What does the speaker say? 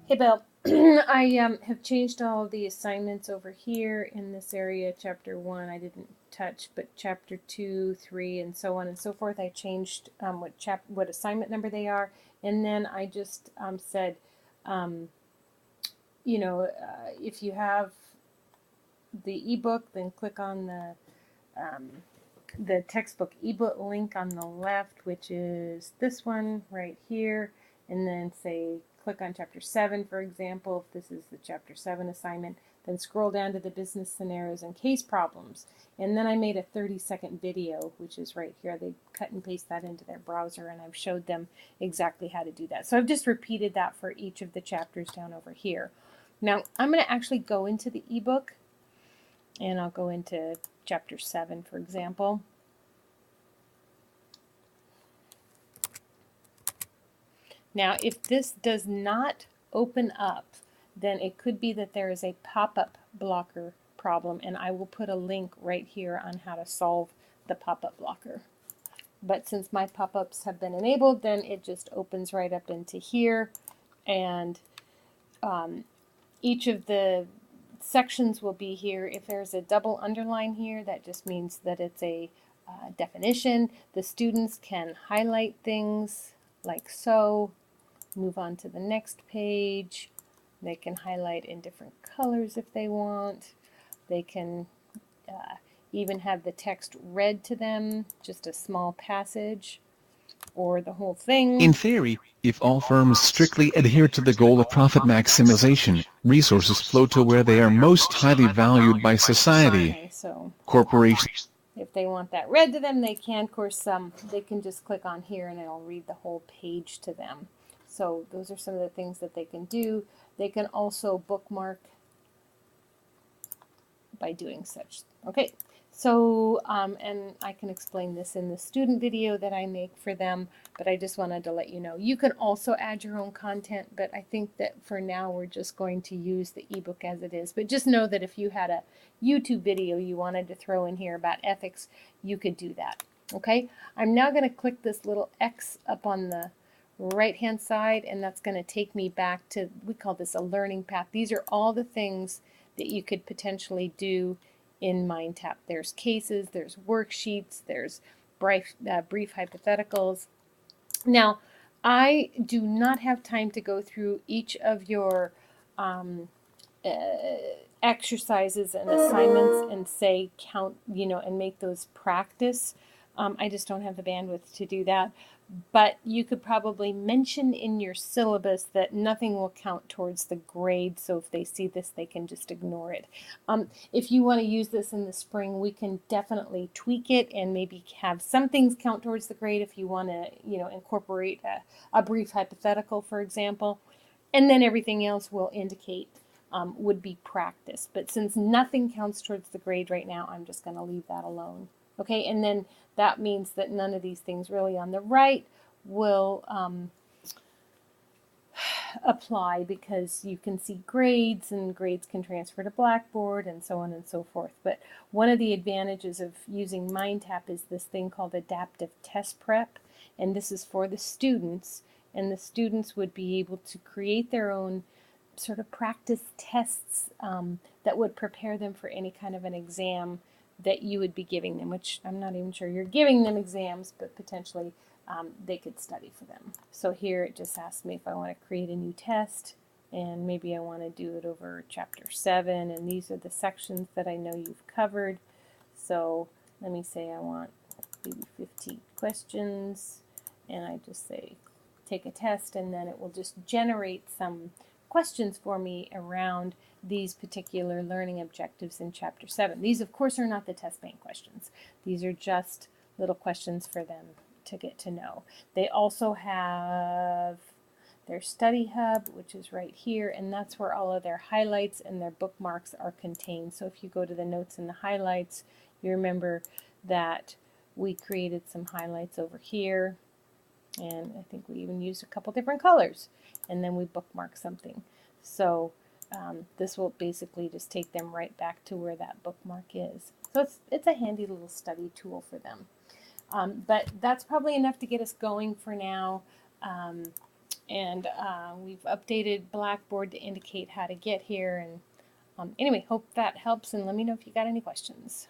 Hey Bill, I have changed all the assignments over here in this area. Chapter 1 I didn't touch, but chapter 2, 3, and so on and so forth, I changed what assignment number they are, and then I just said, um, if you have the ebook, then click on um, the textbook ebook link on the left, which is this one right here, and then say click on chapter 7, for example, if this is the chapter 7 assignment, then scroll down to the business scenarios and case problems. And then I made a 30-second video, which is right here. They cut and paste that into their browser, and I've showed them exactly how to do that. So I've just repeated that for each of the chapters down over here. Now I'm going to actually go into the ebook, and I'll go into chapter 7, for example. Now, if this does not open up, then it could be that there is a pop-up blocker problem, and I will put a link right here on how to solve the pop-up blocker. But since my pop-ups have been enabled, then it just opens right up into here, and each of the sections will be here. If there's a double underline here, that just means that it's a definition. The students can highlight things like so. Move on to the next page. They can highlight in different colors if they want. They can even have the text read to them, just a small passage, or the whole thing. In theory, if all firms strictly adhere to the goal of profit maximization, resources flow to where they are most highly valued by society. Okay, so Corporations. if they want that read to them, they can. Of course, they can just click on here and it'll read the whole page to them. So those are some of the things that they can do. They can also bookmark by doing such. Okay, so, and I can explain this in the student video that I make for them, but I just wanted to let you know. You can also add your own content, but I think that for now we're just going to use the ebook as it is. But just know that if you had a YouTube video you wanted to throw in here about ethics, you could do that. Okay, I'm now going to click this little X up on the right hand side, and that's going to take me back to, we call this a learning path. These are all the things that you could potentially do in MindTap. There's cases, there's worksheets, there's brief hypotheticals. Now, I do not have time to go through each of your exercises and assignments and say count, and make those practice. I just don't have the bandwidth to do that. But you could probably mention in your syllabus that nothing will count towards the grade, so if they see this, they can just ignore it. If you want to use this in the spring, we can definitely tweak it and maybe have some things count towards the grade if you want to, incorporate a brief hypothetical, for example, and then everything else will indicate would be practice. But since nothing counts towards the grade right now, I'm just going to leave that alone. Okay, and then that means that none of these things really on the right will apply, because you can see grades, and grades can transfer to Blackboard and so on and so forth. But one of the advantages of using MindTap is this thing called adaptive test prep, and this is for the students, and the students would be able to create their own sort of practice tests that would prepare them for any kind of an exam that you would be giving them, which I'm not even sure you're giving them exams, but potentially they could study for them. So here it just asks me if I want to create a new test, and maybe I want to do it over chapter 7, and these are the sections that I know you've covered. So let me say I want maybe 15 questions, and I just say take a test, and then it will just generate some questions for me around these particular learning objectives in chapter 7. These, of course, are not the test bank questions. These are just little questions for them to get to know. They also have their study hub, which is right here, and that's where all of their highlights and their bookmarks are contained. So if you go to the notes and the highlights, you remember that we created some highlights over here, and I think we even used a couple different colors, and then we bookmark something. So this will basically just take them right back to where that bookmark is. So it's a handy little study tool for them. But that's probably enough to get us going for now. And we've updated Blackboard to indicate how to get here. And anyway, hope that helps, and let me know if you got any questions.